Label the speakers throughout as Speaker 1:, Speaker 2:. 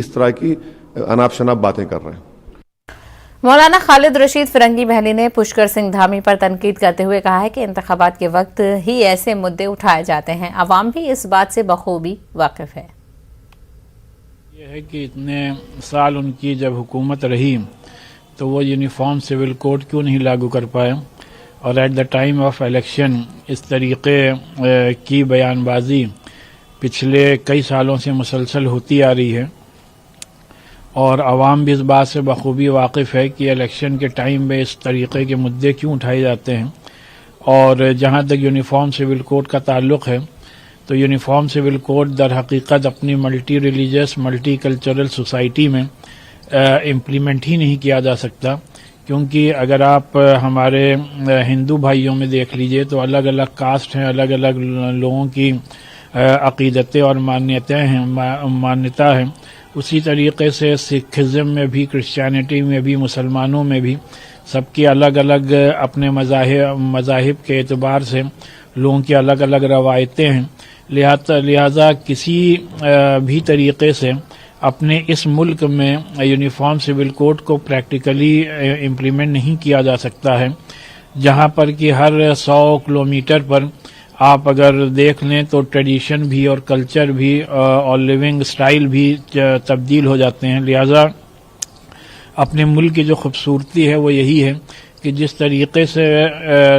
Speaker 1: اس طرح کی اناپ شناپ باتیں کر رہے ہیں۔
Speaker 2: مولانا خالد رشید فرنگی محلی نے پشکر سنگھ دھامی پر تنقید کرتے ہوئے کہا ہے کہ انتخابات کے وقت ہی ایسے مدعے اٹھائے جاتے ہیں، عوام بھی اس بات سے بخوبی واقف ہے۔
Speaker 3: یہ ہے کہ اتنے سال ان کی جب حکومت رہی تو وہ یونیفارم سول کوڈ کیوں نہیں لاگو کر پائے، اور at the time of election اس طریقے کی بیان بازی پچھلے کئی سالوں سے مسلسل ہوتی آ رہی ہے، اور عوام بھی اس بات سے بخوبی واقف ہے کہ الیکشن کے ٹائم میں اس طریقے کے مدعے کیوں اٹھائے جاتے ہیں۔ اور جہاں تک یونیفارم سول کوڈ کا تعلق ہے تو یونیفارم سول کوڈ در حقیقت اپنی multi religious multi cultural society میں امپلیمنٹ ہی نہیں کیا جا سکتا، کیونکہ اگر آپ ہمارے ہندو بھائیوں میں دیکھ لیجئے تو الگ الگ کاسٹ ہیں، الگ الگ لوگوں کی عقیدتیں اور مانیتا ہیں۔ اسی طریقے سے سکھزم میں بھی، کرسچینٹی میں بھی، مسلمانوں میں بھی سب کی الگ الگ اپنے مذاہب کے اعتبار سے لوگوں کی الگ الگ روایتیں ہیں، لہذا کسی بھی طریقے سے اپنے اس ملک میں یونیفارم سول کوڈ کو پریکٹیکلی امپلیمنٹ نہیں کیا جا سکتا ہے، جہاں پر کہ ہر 100 کلومیٹر پر آپ اگر دیکھ لیں تو ٹریڈیشن بھی اور کلچر بھی اور لیونگ سٹائل بھی تبدیل ہو جاتے ہیں۔ لہذا اپنے ملک کی جو خوبصورتی ہے وہ یہی ہے کہ جس طریقے سے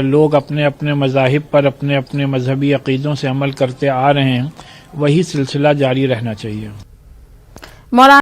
Speaker 3: لوگ اپنے اپنے مذاہب پر اپنے اپنے مذہبی عقیدوں سے عمل کرتے آ رہے ہیں، وہی سلسلہ جاری رہنا چاہیے۔